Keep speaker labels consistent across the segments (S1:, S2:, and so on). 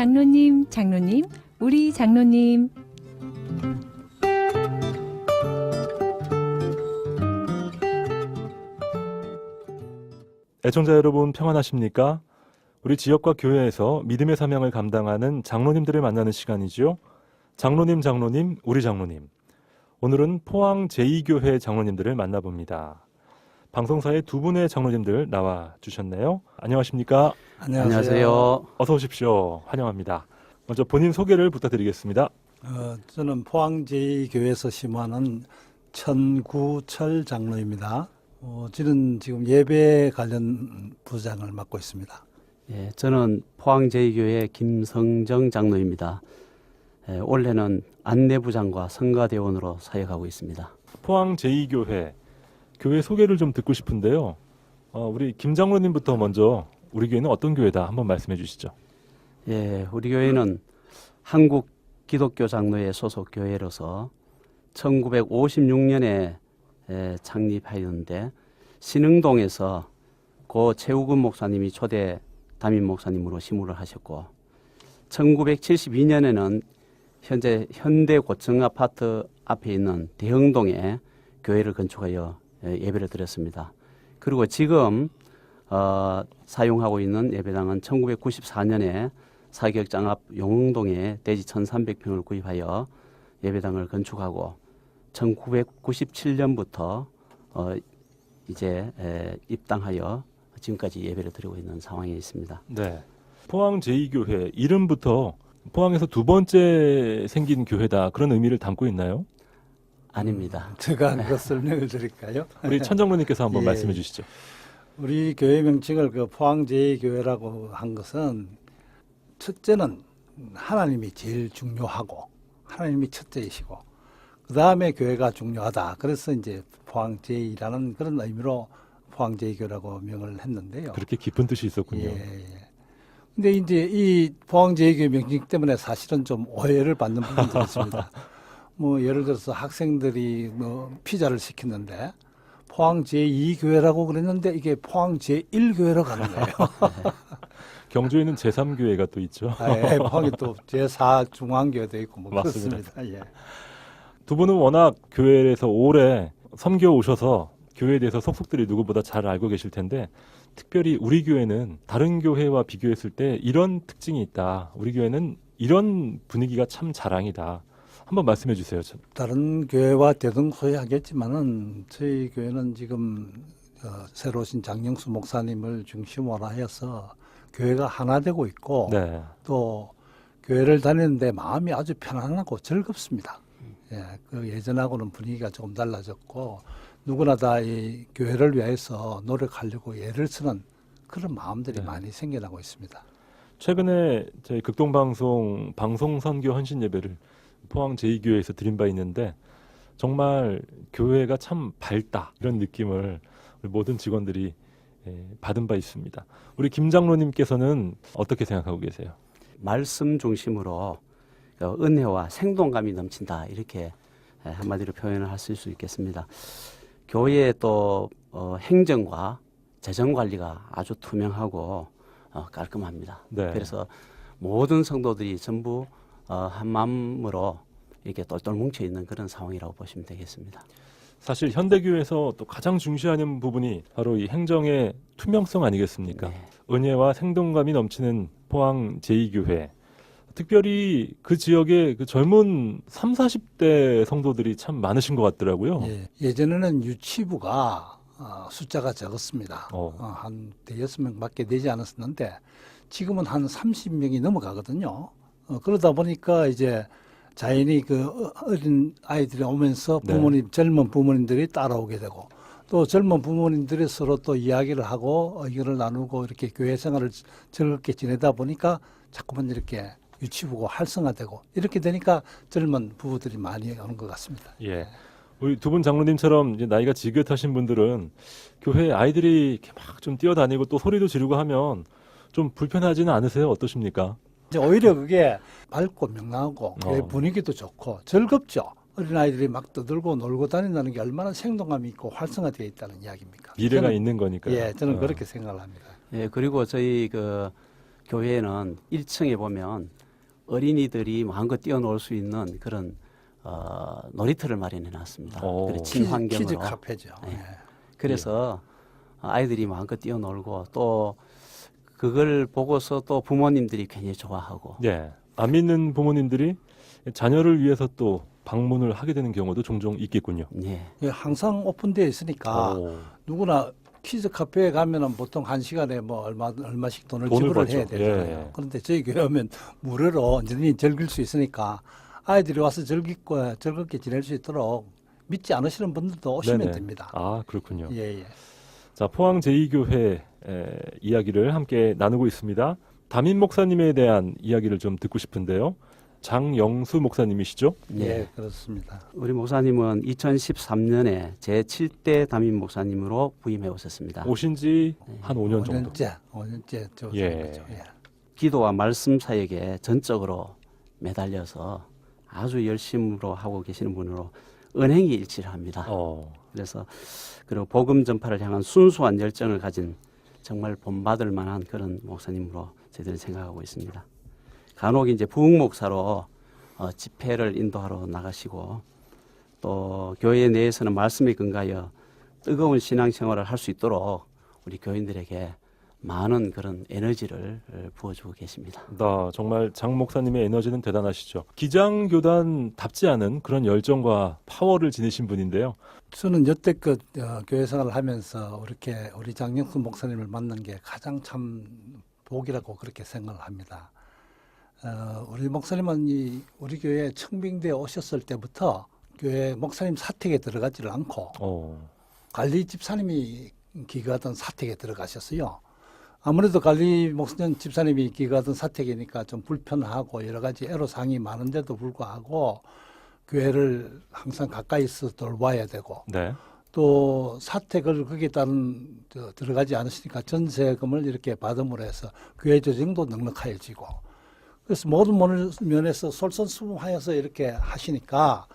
S1: 장로님, 장로님, 우리 장로님.
S2: 애청자 여러분 평안하십니까? 우리 지역과 교회에서 믿음의 사명을 감당하는 장로님들을 만나는 시간이죠. 장로님, 장로님, 우리 장로님. 오늘은 포항 제2교회 장로님들을 만나봅니다. 방송사에 두 분의 장로님들 나와 주셨네요. 안녕하십니까?
S3: 안녕하세요.
S2: 어서 오십시오. 환영합니다. 먼저 본인 소개를 부탁드리겠습니다.
S3: 저는 포항 제2교회에서 심호하는 천구철 장로입니다. 저는 지금 예배 관련 부장을 맡고 있습니다.
S4: 예, 저는 포항 제2교회 김성정 장로입니다. 올해는 안내부장과 성가대원으로 사역하고 있습니다.
S2: 포항 제2교회 교회 소개를 좀 듣고 싶은데요. 우리 김 장로님부터 먼저 우리 교회는 어떤 교회다 한번 말씀해 주시죠.
S4: 예, 우리 교회는 한국 기독교 장로회 소속 교회로서 1956년에 창립하였는데 신흥동에서 고 최우근 목사님이 초대 담임 목사님으로 심우를 하셨고 1972년에는 현재 현대고층 아파트 앞에 있는 대흥동에 교회를 건축하여 예배를 드렸습니다. 그리고 지금 사용하고 있는 예배당은 1994년에 사격장 앞 용흥동에 대지 1,300평을 구입하여 예배당을 건축하고 1997년부터 이제 입당하여 지금까지 예배를 드리고 있는 상황에 있습니다.
S2: 네. 포항 제2교회 이름부터 포항에서 두 번째 생긴 교회다 그런 의미를 담고 있나요?
S4: 아닙니다.
S3: 제가 그 설명을 드릴까요?
S2: 우리 천 장로님께서 한번
S3: 예.
S2: 말씀해 주시죠.
S3: 우리 교회 명칭을 그 포항 제2교회라고 한 것은 첫째는 하나님이 제일 중요하고 하나님이 첫째이시고 그 다음에 교회가 중요하다. 그래서 이제 포항 제2라는 그런 의미로 포항 제2교회라고 명을 했는데요.
S2: 그렇게 깊은 뜻이 있었군요.
S3: 예. 근데 이제 이 포항 제2교회 명칭 때문에 사실은 좀 오해를 받는 부분도 있습니다. 뭐 예를 들어서 학생들이 뭐 피자를 시켰는데 포항 제2교회라고 그랬는데 이게 포항 제1교회로 가는 거예요.
S2: 경주에는 제3교회가 또 있죠.
S3: 예, 포항이 또 제4중앙교회도 있고 뭐
S2: 맞습니다.
S3: 그렇습니다. 예.
S2: 두 분은 워낙 교회에서 오래 섬겨 오셔서 교회에 대해서 속속들이 누구보다 잘 알고 계실 텐데 특별히 우리 교회는 다른 교회와 비교했을 때 이런 특징이 있다. 우리 교회는 이런 분위기가 참 자랑이다. 한번 말씀해 주세요.
S3: 다른 교회와 대등소이하겠지만은 저희 교회는 지금 새로 오신 장영수 목사님을 중심으로 하여서 교회가 하나 되고 있고
S2: 네.
S3: 또 교회를 다니는데 마음이 아주 편안하고 즐겁습니다. 예, 그 예전하고는 분위기가 조금 달라졌고 누구나 다 이 교회를 위해서 노력하려고 애를 쓰는 그런 마음들이
S2: 네.
S3: 많이 생겨나고 있습니다.
S2: 최근에 저희 극동방송 방송선교 헌신 예배를 포항 제2교회에서 드린 바 있는데 정말 교회가 참 밝다 이런 느낌을 우리 모든 직원들이 받은 바 있습니다. 우리 김 장로님께서는 어떻게 생각하고 계세요?
S4: 말씀 중심으로 은혜와 생동감이 넘친다 이렇게 한마디로 표현을 하실 수 있겠습니다. 교회의 또 행정과 재정 관리가 아주 투명하고 깔끔합니다.
S2: 네.
S4: 그래서 모든 성도들이 전부 한 마음으로 이렇게 똘똘 뭉쳐 있는 그런 상황이라고 보시면 되겠습니다.
S2: 사실 현대교회에서 또 가장 중시하는 부분이 바로 이 행정의 투명성 아니겠습니까?
S4: 네.
S2: 은혜와 생동감이 넘치는 포항 제2교회. 특별히 그 지역에 그 젊은 3, 40대 성도들이 참 많으신 것 같더라고요.
S3: 예, 예전에는 유치부가 숫자가 적었습니다. 한 대여섯 명밖에 되지 않았었는데 지금은 한 30명이 넘어가거든요. 그러다 보니까 이제 자연히 그 어린 아이들이 오면서 부모님, 젊은 부모님들이 따라오게 되고 또 젊은 부모님들이 서로 또 이야기를 하고 의견을 나누고 이렇게 교회 생활을 즐겁게 지내다 보니까 자꾸만 이렇게 유치부가 활성화되고 이렇게 되니까 젊은 부부들이 많이 오는 것 같습니다.
S2: 예. 우리 두 분 장로님처럼 이제 나이가 지긋하신 분들은 교회에 아이들이 이렇게 막 좀 뛰어다니고 또 소리도 지르고 하면 좀 불편하지는 않으세요? 어떠십니까?
S3: 이제 오히려 그게 밝고 명랑하고 교회 분위기도 좋고 즐겁죠. 어린아이들이 막 떠들고 놀고 다닌다는 게 얼마나 생동감이 있고 활성화되어 있다는 이야기입니까?
S2: 미래가
S3: 저는,
S2: 있는 거니까요.
S3: 예, 저는 그렇게 생각을 합니다.
S4: 예, 그리고 저희 그 교회는 1층에 보면 어린이들이 마음껏 뛰어놀 수 있는 그런 놀이터를 마련해 놨습니다. 그리고 친환경으로.
S3: 키즈 카페죠.
S4: 네.
S3: 예.
S4: 그래서 아이들이 마음껏 뛰어놀고 또 그걸 보고서 또 부모님들이 굉장히 좋아하고.
S2: 예. 안 믿는 부모님들이 자녀를 위해서 또 방문을 하게 되는 경우도 종종 있겠군요.
S4: 예.
S3: 예, 항상 오픈되어 있으니까 누구나 키즈 카페에 가면은 보통 한 시간에 뭐 얼마씩 돈을 지불을
S2: 벌죠.
S3: 해야 되잖아요.
S2: 예.
S3: 그런데 저희 교회 오면 무료로 언제든지 즐길 수 있으니까 아이들이 와서 즐겁게 지낼 수 있도록 믿지 않으시는 분들도 오시면
S2: 네네.
S3: 됩니다.
S2: 아, 그렇군요.
S3: 예, 예.
S2: 자, 포항 제2교회 이야기를 함께 나누고 있습니다. 담임 목사님에 대한 이야기를 좀 듣고 싶은데요. 장영수 목사님이시죠?
S3: 예, 그렇습니다.
S4: 우리 목사님은 2013년에 제7대 담임 목사님으로 부임해 오셨습니다.
S2: 오신 지 한 5년 정도.
S3: 5년째 저
S2: 예.
S3: 거죠. 예.
S4: 기도와 말씀 사역에 전적으로 매달려서 아주 열심으로 하고 계시는 분으로 은행이 일치를 합니다. 그래서 그리고 복음 전파를 향한 순수한 열정을 가진 정말 본받을 만한 그런 목사님으로 저희들은 생각하고 있습니다. 간혹 이제 부흥 목사로 집회를 인도하러 나가시고 또 교회 내에서는 말씀에 근거하여 뜨거운 신앙생활을 할 수 있도록 우리 교인들에게 많은 그런 에너지를 부어주고 계십니다.
S2: 정말 장 목사님의 에너지는 대단하시죠. 기장교단답지 않은 그런 열정과 파워를 지니신 분인데요.
S3: 저는 여태껏 교회 생활을 하면서 이렇게 우리 장영수 목사님을 만난 게 가장 참 복이라고 그렇게 생각을 합니다. 우리 목사님은 우리 교회에 청빙대에 오셨을 때부터 교회 목사님 사택에 들어가지를 않고 관리 집사님이 기거하던 사택에 들어가셨어요. 아무래도 관리 목사님 집사님이 기거하던 사택이니까 좀 불편하고 여러 가지 애로사항이 많은데도 불구하고 교회를 항상 가까이서 돌봐야 되고
S2: 네.
S3: 또 사택을 거기에 따른 들어가지 않으시니까 전세금을 이렇게 받음으로 해서 교회 조직도 넉넉해지고 그래서 모든 면에서 솔선수범하여서 이렇게 하시니까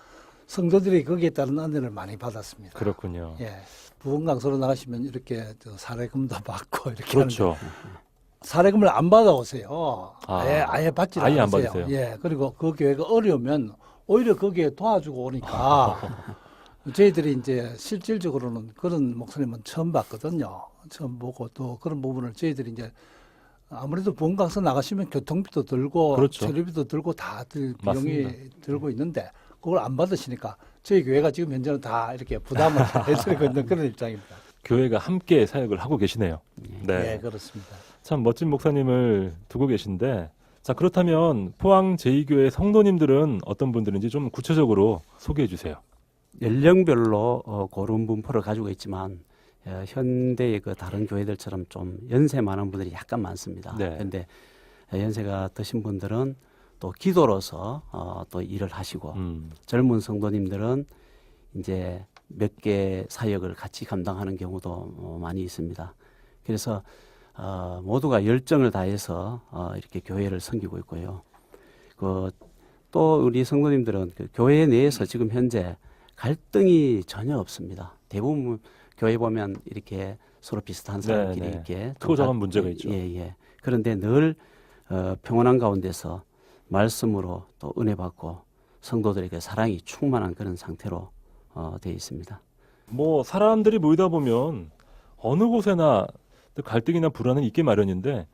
S3: 성도들이 거기에 따른 은혜를 많이 받았습니다.
S2: 그렇군요.
S3: 예. 부흥 강소로 나가시면 이렇게 사례금도 받고 이렇게
S2: 그렇죠.
S3: 하는데 사례금을 안 받아오세요. 아예 받지
S2: 아예 안
S3: 않으세요.
S2: 받으세요.
S3: 예. 그리고 그 교회가 어려우면 오히려 거기에 도와주고 오니까 저희들이 이제 실질적으로는 그런 목사님은 처음 봤거든요. 처음 보고 또 그런 부분을 저희들이 이제 아무래도 부흥 강소 나가시면 교통비도 들고
S2: 그렇죠.
S3: 체류비도 들고 다 비용이
S2: 맞습니다.
S3: 들고 있는데 그걸 안 받으시니까 저희 교회가 지금 현재는 다 이렇게 부담을 해드리고 있는 그런 입장입니다.
S2: 교회가 함께 사역을 하고 계시네요. 네.
S3: 예, 그렇습니다.
S2: 참 멋진 목사님을 두고 계신데 자, 그렇다면 포항 제2교회 성도님들은 어떤 분들인지 좀 구체적으로 소개해 주세요.
S4: 연령별로 고른 분포를 가지고 있지만 현대의 그 다른 교회들처럼 좀 연세 많은 분들이 약간 많습니다.
S2: 네.
S4: 그런데 연세가 드신 분들은 또 기도로서 또 일을 하시고 젊은 성도님들은 이제 몇 개 사역을 같이 감당하는 경우도 많이 있습니다. 그래서 모두가 열정을 다해서 이렇게 교회를 섬기고 있고요. 또 우리 성도님들은 그 교회 내에서 지금 현재 갈등이 전혀 없습니다. 대부분 교회 보면 이렇게 서로 비슷한 사람끼리 이렇게
S2: 크고 작은 문제가 있죠.
S4: 예. 그런데 늘 평온한 가운데서 말씀으로 또 은혜 받고 성도들에게 사랑이 충만한 그런 상태로 되어 있습니다.
S2: 뭐 사람들이 모이다 보면 어느 곳에나 갈등이나 불안은 있게 마련인데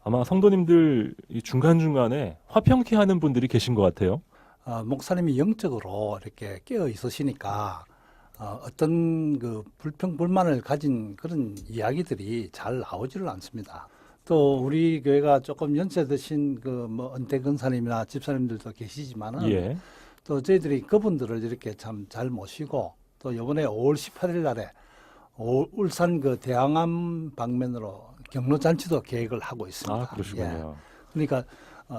S2: 아마 성도님들 이 중간중간에 화평케 하는 분들이 계신 것 같아요.
S3: 목사님이 영적으로 이렇게 깨어 있으시니까 어떤 그 불평불만을 가진 그런 이야기들이 잘 나오지를 않습니다. 또 우리 교회가 조금 연세 드신 그 뭐 은퇴 근사님이나 집사님들도 계시지만은 또 저희들이 그분들을 이렇게 참 잘 모시고 또 이번에 5월 18일 날에 울산 그 대항암 방면으로 경로잔치도 계획을 하고 있습니다.
S2: 그러시군요.
S3: 그러니까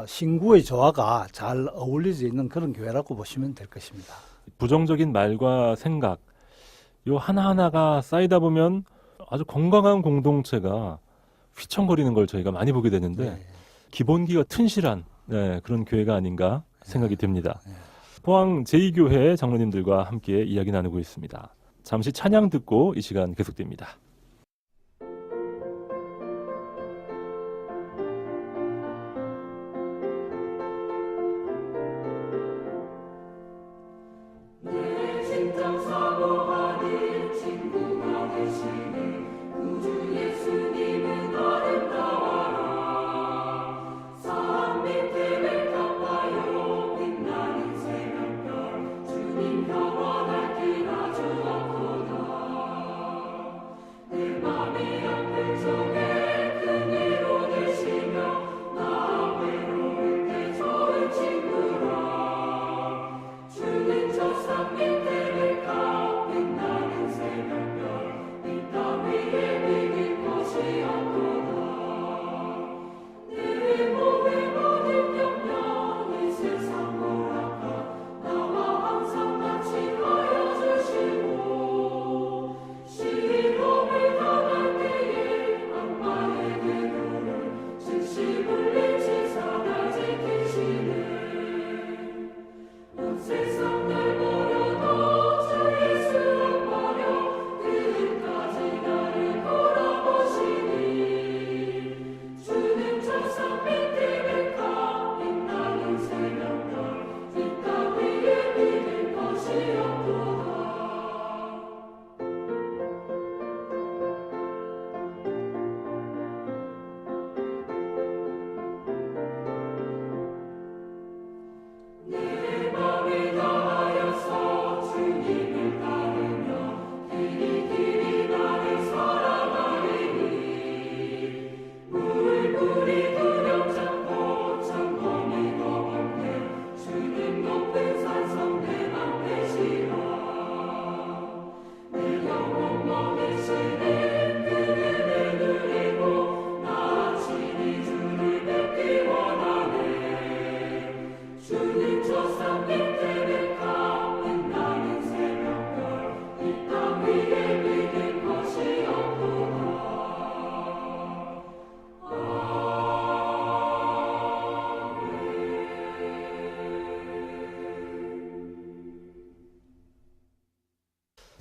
S3: 신구의 조화가 잘 어울리지 있는 그런 교회라고 보시면 될 것입니다.
S2: 부정적인 말과 생각 요 하나하나가 쌓이다 보면 아주 건강한 공동체가 휘청거리는 걸 저희가 많이 보게 되는데 기본기가 튼실한 그런 교회가 아닌가 생각이 듭니다. 포항 제2교회 장로님들과 함께 이야기 나누고 있습니다. 잠시 찬양 듣고 이 시간 계속됩니다.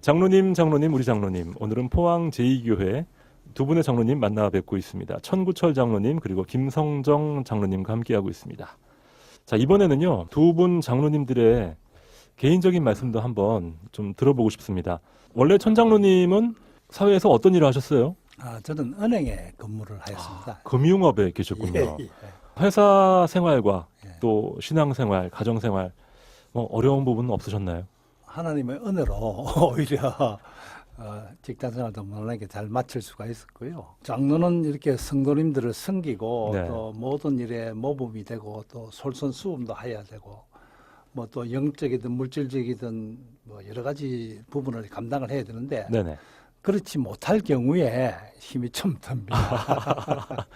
S2: 장로님, 우리 장로님. 오늘은 포항 제2교회 두 분의 장로님 만나 뵙고 있습니다. 천구철 장로님 그리고 김성정 장로님과 함께하고 있습니다. 자, 이번에는요. 두 분 장로님들의 개인적인 말씀도 한번 좀 들어보고 싶습니다. 원래 천 장로님은 사회에서 어떤 일을 하셨어요?
S3: 저는 은행에 근무를 하였습니다.
S2: 금융업에 계셨군요.
S3: 예.
S2: 회사 생활과
S3: 예.
S2: 또 신앙생활, 가정생활 어려운 부분은 없으셨나요?
S3: 하나님의 은혜로 오히려 직장 생활도 무난하게 잘 마칠 수가 있었고요. 장로는 이렇게 성도님들을 섬기고
S2: 네.
S3: 또 모든 일에 모범이 되고 또 솔선수범도 해야 되고 뭐 또 영적이든 물질적이든 뭐 여러 가지 부분을 감당을 해야 되는데
S2: 네네.
S3: 그렇지 못할 경우에 힘이 좀 듭니다.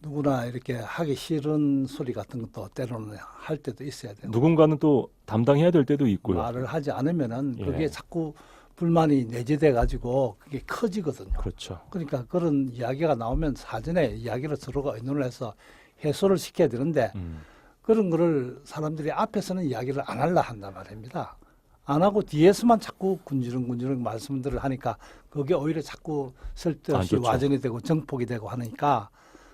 S3: 누구나 이렇게 하기 싫은 소리 같은 것도 때로는 할 때도 있어야 되고
S2: 누군가는 또 담당해야 될 때도 있고요.
S3: 말을 하지 않으면은
S2: 예.
S3: 그게 자꾸 불만이 내재돼 가지고 그게 커지거든요.
S2: 그렇죠.
S3: 그러니까 그런 이야기가 나오면 사전에 이야기를 서로가 의논을 해서 해소를 시켜야 되는데 그런 거를 사람들이 앞에서는 이야기를 안 하려 한단 말입니다. 안 하고 뒤에서만 자꾸 군지렁군지렁 말씀들을 하니까 그게 오히려 자꾸 쓸데없이 와전이 되고 정폭이 되고 하니까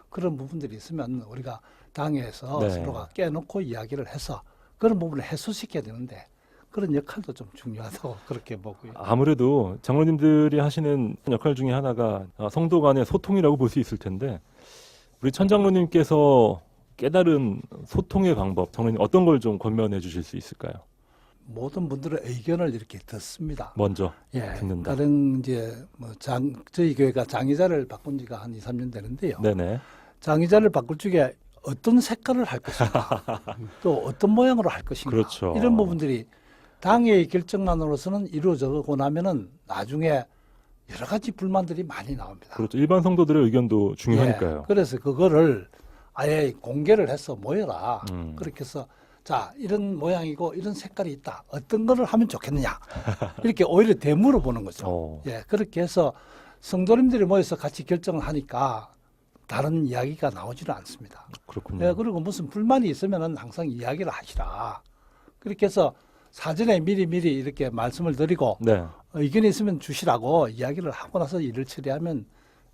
S3: 그런 부분들이 있으면 우리가 당에서
S2: 네.
S3: 서로가 깨놓고 이야기를 해서 그런 부분을 해소시켜야 되는데 그런 역할도 좀 중요하다고 그렇게 보고요.
S2: 아무래도 장로님들이 하시는 역할 중에 하나가 성도 간의 소통이라고 볼 수 있을 텐데 우리 천 장로님께서 깨달은 소통의 방법, 장로님 어떤 걸 좀 권면해 주실 수 있을까요?
S3: 모든 분들의 의견을 이렇게 듣습니다.
S2: 먼저
S3: 예,
S2: 듣는다.
S3: 다른 이제 저희 교회가 장의자를 바꾼 지가 한 2, 3년 되는데요.
S2: 네네.
S3: 장의자를 바꿀 적에 어떤 색깔을 할 것인가, 또 어떤 모양으로 할 것인가,
S2: 그렇죠.
S3: 이런 부분들이 당의 결정만으로서는 이루어지고 나면은 나중에 여러 가지 불만들이 많이 나옵니다.
S2: 그렇죠. 일반 성도들의 의견도 중요하니까요.
S3: 예, 그래서 그거를 아예 공개를 해서 모여라.
S2: 음.
S3: 그렇게 해서 자, 이런 모양이고 이런 색깔이 있다. 어떤 거를 하면 좋겠느냐. 이렇게 오히려 되물어 보는 거죠. 예, 그렇게 해서 성도님들이 모여서 같이 결정을 하니까 다른 이야기가 나오지는 않습니다.
S2: 그렇군요.
S3: 예, 그리고 무슨 불만이 있으면은 항상 이야기를 하시라. 그렇게 해서 사전에 미리 이렇게 말씀을 드리고
S2: 네.
S3: 의견이 있으면 주시라고 이야기를 하고 나서 일을 처리하면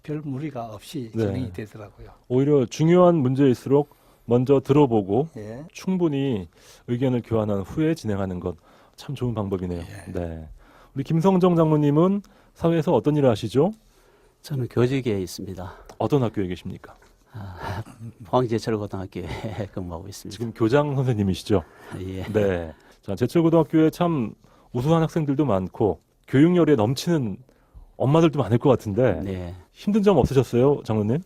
S3: 별 무리가 없이
S2: 네.
S3: 진행이 되더라고요.
S2: 오히려 중요한 문제일수록 먼저 들어보고
S3: 예.
S2: 충분히 의견을 교환한 후에 진행하는 것 참 좋은 방법이네요.
S3: 예.
S2: 네. 우리 김성정 장로님은 사회에서 어떤 일을 하시죠?
S4: 저는 교직에 있습니다.
S2: 어떤 학교에 계십니까?
S4: 포항제철고등학교에 근무하고 있습니다.
S2: 지금 교장 선생님이시죠?
S4: 예.
S2: 네. 자, 제철고등학교에 참 우수한 학생들도 많고 교육열에 넘치는 엄마들도 많을 것 같은데
S4: 네.
S2: 힘든 점 없으셨어요, 장로님?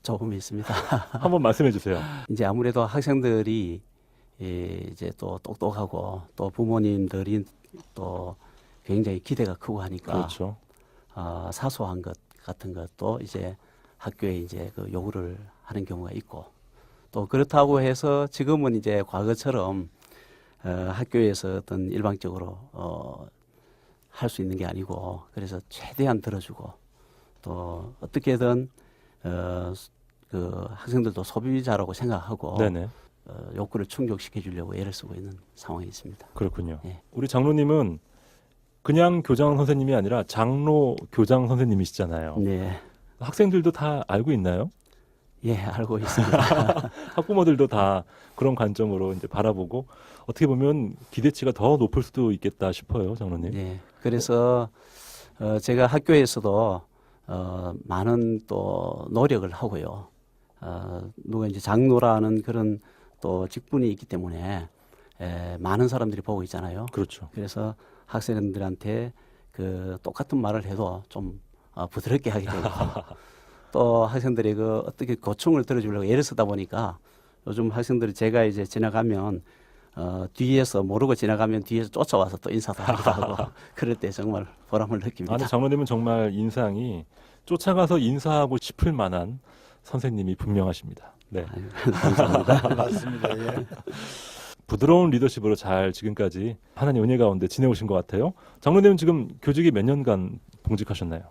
S4: 조금 있습니다.
S2: 한번 말씀해 주세요.
S4: 이제 아무래도 학생들이 이제 또 똑똑하고 또 부모님들이 또 굉장히 기대가 크고 하니까
S2: 그렇죠.
S4: 사소한 것 같은 것도 이제 학교에 이제 그 요구를 하는 경우가 있고 또 그렇다고 해서 지금은 이제 과거처럼 학교에서 어떤 일방적으로 할 수 있는 게 아니고 그래서 최대한 들어주고 또 어떻게든 그 학생들도 소비자라고 생각하고
S2: 네네.
S4: 욕구를 충족시켜 주려고 애를 쓰고 있는 상황이 있습니다.
S2: 그렇군요.
S4: 예.
S2: 우리 장로님은 그냥 교장 선생님이 아니라 장로 교장 선생님이시잖아요.
S4: 네,
S2: 학생들도 다 알고 있나요?
S4: 예, 알고 있습니다.
S2: 학부모들도 다 그런 관점으로 이제 바라보고 어떻게 보면 기대치가 더 높을 수도 있겠다 싶어요, 장로님.
S4: 네, 그래서 제가 학교에서도 많은 또 노력을 하고요. 누가 이제 장로라는 그런 또 직분이 있기 때문에 많은 사람들이 보고 있잖아요.
S2: 그렇죠.
S4: 그래서 학생들한테 그 똑같은 말을 해도 좀 부드럽게 하게 되고 또 학생들이 그 어떻게 고충을 들어주려고 애를 쓰다 보니까 요즘 학생들이 제가 이제 지나가면 뒤에서 모르고 지나가면 뒤에서 쫓아와서 또 인사도 하기도 하고 그럴 때 정말 보람을 느낍니다.
S2: 아니, 장로님은 정말 인상이 쫓아가서 인사하고 싶을 만한 선생님이 분명하십니다. 네.
S4: 아유, 감사합니다.
S3: 맞습니다. 예.
S2: 부드러운 리더십으로 잘 지금까지 하나님 은혜 가운데 지내오신 것 같아요. 장로님은 지금 교직에 몇 년간 봉직하셨나요?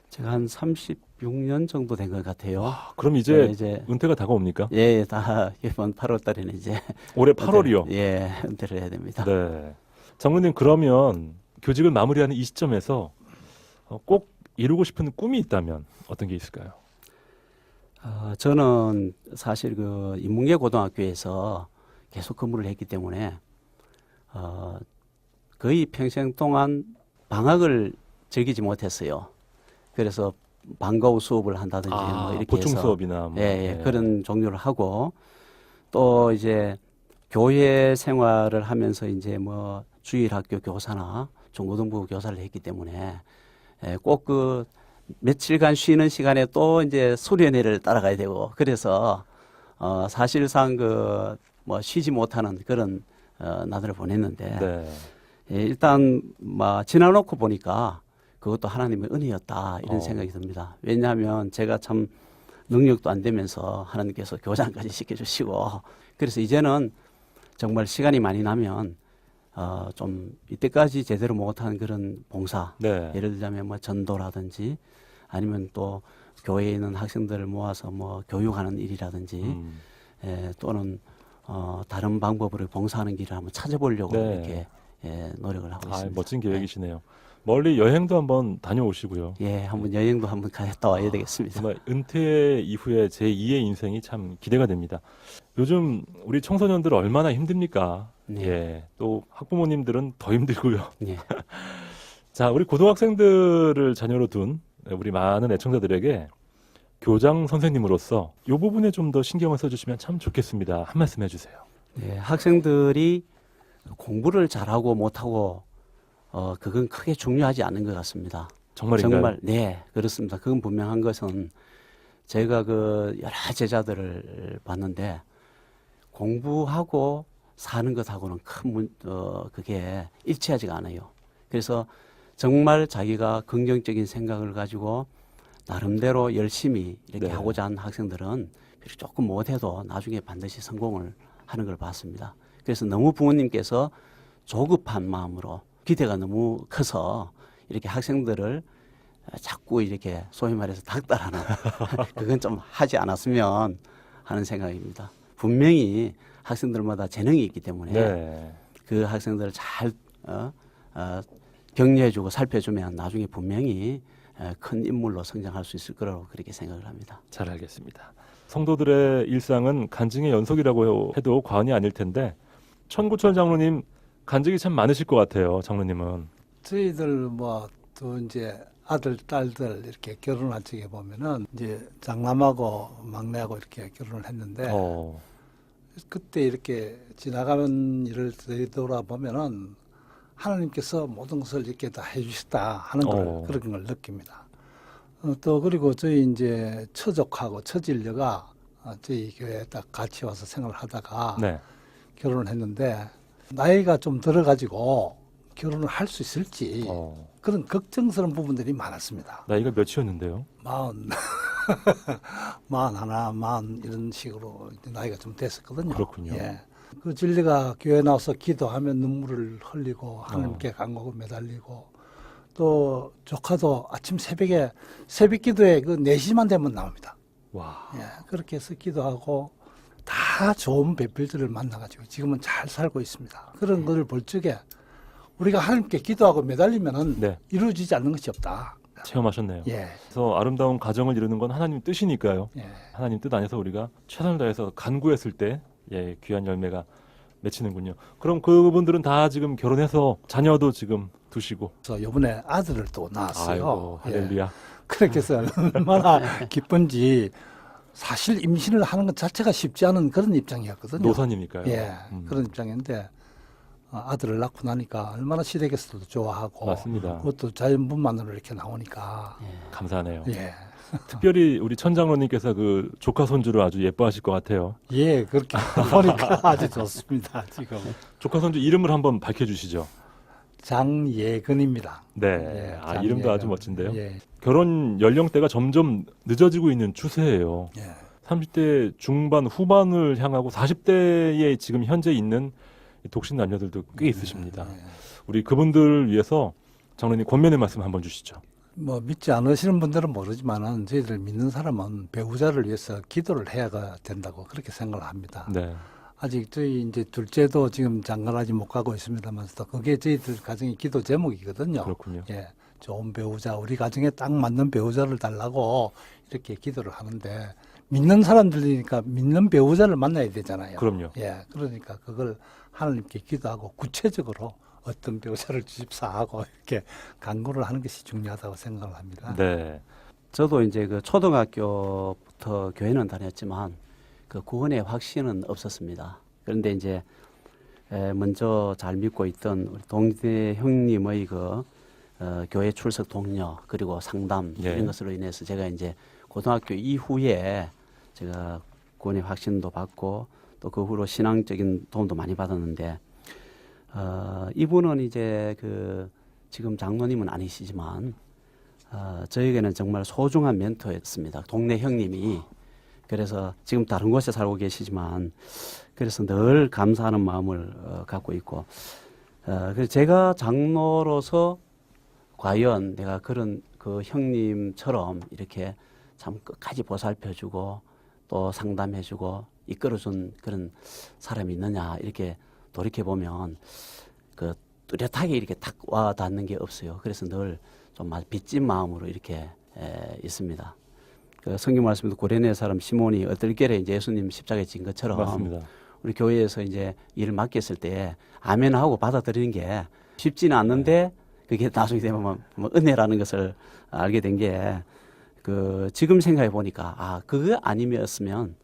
S4: 제가 한 36년 정도 된 것 같아요.
S2: 그럼
S4: 네,
S2: 이제
S4: 이제
S2: 은퇴가 다가옵니까?
S4: 예, 다 이번 8월 달에는 이제
S2: 올해 8월이요.
S4: 예, 은퇴를 해야 됩니다.
S2: 네. 장로님 그러면 교직을 마무리하는 이 시점에서 꼭 이루고 싶은 꿈이 있다면 어떤 게 있을까요?
S4: 저는 사실 그 인문계 고등학교에서 계속 근무를 했기 때문에 거의 평생 동안 방학을 즐기지 못했어요. 그래서 방과후 수업을 한다든지 뭐 이렇게
S2: 보충
S4: 해서
S2: 수업이나 뭐.
S4: 그런 종류를 하고 또 이제 교회 생활을 하면서 이제 뭐 주일학교 교사나 중고등부 교사를 했기 때문에 꼭 그 며칠간 쉬는 시간에 또 이제 수련회를 따라가야 되고 그래서 사실상 그 뭐 쉬지 못하는 그런 나들을 보냈는데
S2: 네.
S4: 일단 뭐 지나놓고 보니까 그것도 하나님의 은혜였다 이런 생각이 듭니다. 왜냐하면 제가 참 능력도 안 되면서 하나님께서 교장까지 시켜주시고 그래서 이제는 정말 시간이 많이 나면 좀 이때까지 제대로 못한 그런 봉사
S2: 네.
S4: 예를 들자면 뭐 전도라든지 아니면 또 교회에 있는 학생들을 모아서 뭐 교육하는 일이라든지 또는 다른 방법으로 봉사하는 길을 한번 찾아보려고
S2: 네.
S4: 이렇게 노력을 하고 있습니다.
S2: 멋진 계획이시네요. 멀리 여행도 한번 다녀오시고요.
S4: 예, 한번 여행도 한번 갔다 와야 되겠습니다.
S2: 정말 은퇴 이후에 제 2의 인생이 참 기대가 됩니다. 요즘 우리 청소년들 얼마나 힘듭니까?
S4: 네.
S2: 예, 또 학부모님들은 더 힘들고요.
S4: 예.
S2: 자, 우리 고등학생들을 자녀로 둔 우리 많은 애청자들에게 교장 선생님으로서 이 부분에 좀 더 신경을 써주시면 참 좋겠습니다. 한 말씀 해주세요.
S4: 예, 학생들이 공부를 잘하고 못하고 그건 크게 중요하지 않은 것 같습니다.
S2: 정말인가요?
S4: 정말 네 그렇습니다. 그건 분명한 것은 제가 그 여러 제자들을 봤는데 공부하고 사는 것하고는 그게 일치하지가 않아요. 그래서 정말 자기가 긍정적인 생각을 가지고 나름대로 열심히 이렇게
S2: 네.
S4: 하고자 하는 학생들은 비록 조금 못해도 나중에 반드시 성공을 하는 걸 봤습니다. 그래서 너무 부모님께서 조급한 마음으로 기대가 너무 커서 이렇게 학생들을 자꾸 이렇게 소위 말해서 닥달하는 그건 좀 하지 않았으면 하는 생각입니다. 분명히 학생들마다 재능이 있기 때문에
S2: 네.
S4: 그 학생들을 잘 격려해주고 살펴주면 나중에 분명히 큰 인물로 성장할 수 있을 거라고 그렇게 생각을 합니다.
S2: 잘 알겠습니다. 성도들의 일상은 간증의 연속이라고 해도 과언이 아닐 텐데 천구철 장로님 간증이 참 많으실 것 같아요. 장로님은.
S3: 저희들 뭐 또 이제 아들, 딸들 이렇게 결혼한 쪽에 보면은 이제 장남하고 막내하고 이렇게 결혼을 했는데 그때 이렇게 지나가는 일을 되돌아보면은 하나님께서 모든 것을 이렇게 다 해주셨다 하는 걸 그런 걸 느낍니다. 또 그리고 저희 이제 처족하고 처질녀가 저희 교회에 딱 같이 와서 생활을 하다가
S2: 네.
S3: 결혼을 했는데 나이가 좀 들어가지고 결혼을 할 수 있을지 그런 걱정스러운 부분들이 많았습니다.
S2: 나이가 몇이었는데요?
S3: 41, 이런 식으로 나이가 좀 됐었거든요.
S2: 그렇군요.
S3: 예. 그 진리가 교회 나와서 기도하면 눈물을 흘리고 하나님께 간구하고 매달리고 또 조카도 아침 새벽에 새벽 기도에 그 4시만 되면 나옵니다.
S2: 와.
S3: 예. 그렇게 해서 기도하고 다 좋은 배필들을 만나가지고 지금은 잘 살고 있습니다. 그런 것을 볼 적에 우리가 하나님께 기도하고 매달리면은
S2: 네.
S3: 이루어지지 않는 것이 없다.
S2: 체험하셨네요.
S3: 예.
S2: 그래서 아름다운 가정을 이루는 건 하나님 뜻이니까요.
S3: 예.
S2: 하나님 뜻 안에서 우리가 최선을 다해서 간구했을 때 귀한 열매가 맺히는군요. 그럼 그분들은 다 지금 결혼해서 자녀도 지금 두시고.
S3: 그래서 이번에 아들을 또 낳았어요.
S2: 아이고, 할렐루야.
S3: 예. 그렇게 해서 얼마나 기쁜지 사실 임신을 하는 것 자체가 쉽지 않은 그런 입장이었거든요.
S2: 노산이니까요.
S3: 예, 그런 입장인데 아들을 낳고 나니까 얼마나 시댁에서도 좋아하고
S2: 맞습니다.
S3: 그것도 자연분만으로 이렇게 나오니까
S2: 감사하네요.
S3: 예,
S2: 특별히 우리 천장로님께서 그 조카 손주를 아주 예뻐하실 것 같아요.
S3: 예, 그렇게 보니까 아주 좋습니다. 지금
S2: 조카 손주 이름을 한번 밝혀주시죠.
S3: 장예근입니다.
S2: 네,
S3: 예, 장예근.
S2: 이름도 아주 멋진데요.
S3: 예,
S2: 결혼 연령대가 점점 늦어지고 있는 추세예요.
S3: 예.
S2: 30대 중반 후반을 향하고 40대에 지금 현재 있는 독신 남녀들도 꽤 있으십니다. 우리 그분들을 위해서 장로님 권면의 말씀 한번 주시죠.
S3: 뭐 믿지 않으시는 분들은 모르지만은 저희들 믿는 사람은 배우자를 위해서 기도를 해야 된다고 그렇게 생각을 합니다.
S2: 네.
S3: 아직 저희 이제 둘째도 지금 장가라지 못 가고 있습니다만서도 그게 저희들 가정의 기도 제목이거든요.
S2: 그렇군요.
S3: 예, 좋은 배우자, 우리 가정에 딱 맞는 배우자를 달라고 이렇게 기도를 하는데 믿는 사람들이니까 믿는 배우자를 만나야 되잖아요.
S2: 그럼요.
S3: 예, 그러니까 그걸 하나님께 기도하고 구체적으로 어떤 배우자를 주십사 하고 이렇게 간구를 하는 것이 중요하다고 생각을 합니다.
S2: 네.
S4: 저도 이제 그 초등학교부터 교회는 다녔지만 그 구원의 확신은 없었습니다. 그런데 이제 먼저 잘 믿고 있던 우리 동대 형님의 그 교회 출석 독려 그리고 상담
S2: 예.
S4: 이런 것으로 인해서 제가 이제 고등학교 이후에 제가 구원의 확신도 받고 또 그 후로 신앙적인 도움도 많이 받았는데 이분은 이제 그 지금 장로님은 아니시지만 저에게는 정말 소중한 멘토였습니다. 동네 형님이. 그래서 지금 다른 곳에 살고 계시지만 그래서 늘 감사하는 마음을 갖고 있고 그래서 제가 장로로서 과연 내가 그런 그 형님처럼 이렇게 참 끝까지 보살펴주고 또 상담해주고 이끌어준 그런 사람이 있느냐 이렇게 돌이켜보면 그 뚜렷하게 이렇게 탁 와 닿는 게 없어요. 그래서 늘 좀 빚진 마음으로 이렇게 있습니다. 그 성경 말씀에도 고레네 사람 시몬이 어떨결에 이제 예수님 십자가에 진 것처럼
S2: 맞습니다.
S4: 우리 교회에서 이제 일을 맡겼을 때 아멘 하고 받아들이는 게 쉽지는 않는데 그게 나중에 되면 뭐 은혜라는 것을 알게 된 게 그 지금 생각해 보니까 아 그거 아니었으면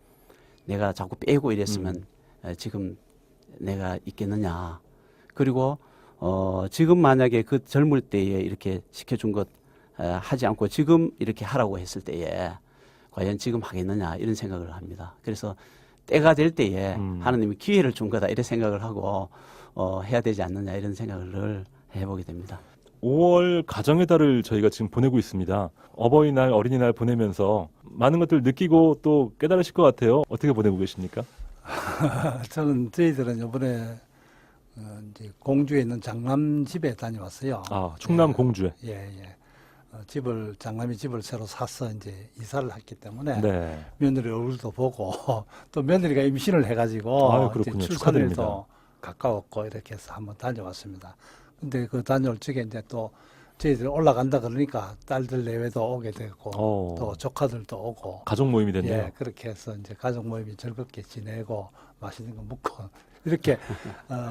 S4: 내가 자꾸 빼고 이랬으면 지금 내가 있겠느냐. 그리고 지금 만약에 그 젊을 때에 이렇게 시켜준 것 하지 않고 지금 이렇게 하라고 했을 때에 과연 지금 하겠느냐 이런 생각을 합니다. 그래서 때가 될 때에 하나님이 기회를 준 거다 이런 생각을 하고 해야 되지 않느냐 이런 생각을 해보게 됩니다.
S2: 5월 가정의 달을 저희가 지금 보내고 있습니다. 어버이날, 어린이날 보내면서 많은 것들 느끼고 또 깨달으실 것 같아요. 어떻게 보내고 계십니까?
S3: 저희들은 이번에 이제 공주에 있는 장남 집에 다녀왔어요.
S2: 아, 충남 공주에.
S3: 예. 장남이 집을 새로 사서 이제 이사를 했기 때문에
S2: 네.
S3: 며느리 얼굴도 보고 또 며느리가 임신을 해가지고
S2: 아유, 그렇군요.
S3: 이제
S2: 축하드립니다.
S3: 출산일도 가까웠고 이렇게 해서 한번 다녀왔습니다. 근데 그 다녀올 적에 이제 또 저희들 올라간다 그러니까 딸들 내외도 오게 되고 또 조카들도 오고
S2: 가족 모임이 됐네요.
S3: 예, 그렇게 해서 이제 가족 모임이 즐겁게 지내고 맛있는 거 먹고 이렇게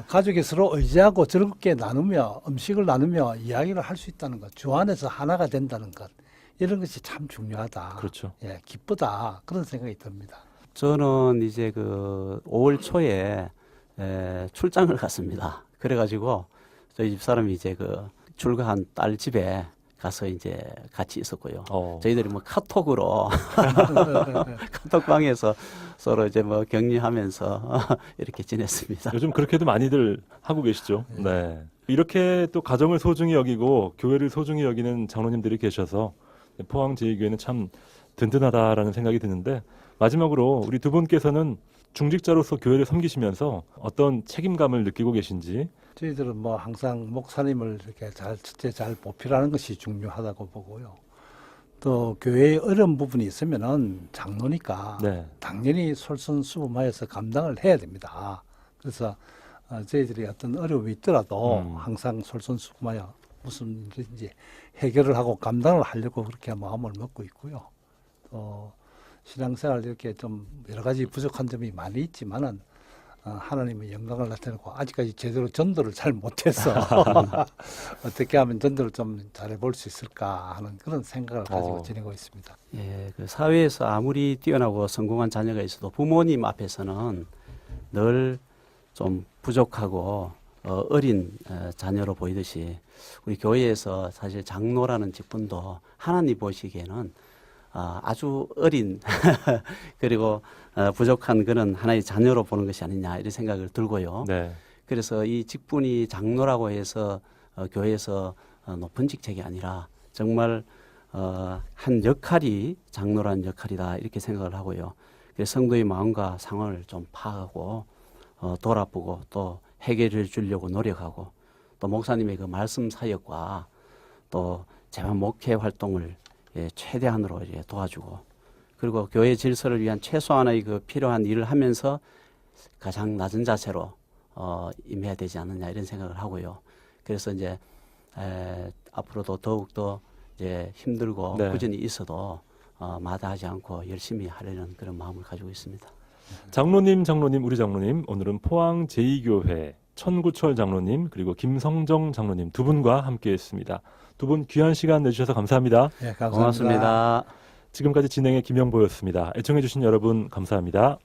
S3: 가족이 서로 의지하고 즐겁게 나누며 음식을 나누며 이야기를 할 수 있다는 것, 주 안에서 하나가 된다는 것 이런 것이 참 중요하다.
S2: 그렇죠.
S3: 예, 기쁘다 그런 생각이 듭니다.
S4: 저는 이제 그 5월 초에 출장을 갔습니다. 그래가지고 저희 집 사람이 이제 그 출가한 딸 집에 가서 이제 같이 있었고요. 저희들이 뭐 카톡으로 카톡방에서 서로 이제 뭐 격려하면서 이렇게 지냈습니다.
S2: 요즘 그렇게도 많이들 하고 계시죠. 네. 이렇게 또 가정을 소중히 여기고 교회를 소중히 여기는 장로님들이 계셔서 포항 제2교회는 참 든든하다라는 생각이 드는데 마지막으로 우리 두 분께서는 중직자로서 교회를 섬기시면서 어떤 책임감을 느끼고 계신지.
S3: 저희들은 뭐 항상 목사님을 이렇게 첫째 잘 보필하는 것이 중요하다고 보고요. 또 교회에 어려운 부분이 있으면은 장로니까 당연히 솔선수범하여서 감당을 해야 됩니다. 그래서 저희들이 어떤 어려움이 있더라도 항상 솔선수범하여 무슨 일인지 해결을 하고 감당을 하려고 그렇게 마음을 먹고 있고요. 또 신앙생활 이렇게 좀 여러 가지 부족한 점이 많이 있지만은 하나님의 영광을 나타내고 아직까지 제대로 전도를 잘 못해서 어떻게 하면 전도를 좀 잘해볼 수 있을까 하는 그런 생각을 가지고 지내고 있습니다.
S4: 예, 그 사회에서 아무리 뛰어나고 성공한 자녀가 있어도 부모님 앞에서는 늘 좀 부족하고 어린 자녀로 보이듯이 우리 교회에서 사실 장로라는 직분도 하나님 보시기에는 아주 어린 그리고 부족한 그런 하나의 자녀로 보는 것이 아니냐 이런 생각을 들고요.
S2: 네.
S4: 그래서 이 직분이 장로라고 해서 교회에서 높은 직책이 아니라 정말 한 역할이 장로라는 역할이다 이렇게 생각을 하고요. 그래서 성도의 마음과 상황을 좀 파악하고 돌아보고 또 해결해 주려고 노력하고 또 목사님의 그 말씀 사역과 또 재반 목회 활동을 최대한으로 도와주고 그리고 교회 질서를 위한 최소한의 그 필요한 일을 하면서 가장 낮은 자세로 임해야 되지 않느냐 이런 생각을 하고요. 그래서 이제 앞으로도 더욱더 이제 힘들고
S2: 네.
S4: 부전이 있어도 마다하지 않고 열심히 하려는 그런 마음을 가지고 있습니다.
S2: 장로님, 우리 장로님, 오늘은 포항 제2교회 천구철 장로님 그리고 김성정 장로님 두 분과 함께했습니다. 두 분 귀한 시간 내주셔서 감사합니다.
S3: 네, 감사합니다.
S4: 고맙습니다.
S2: 지금까지 진행의 김영보였습니다. 애청해주신 여러분 감사합니다.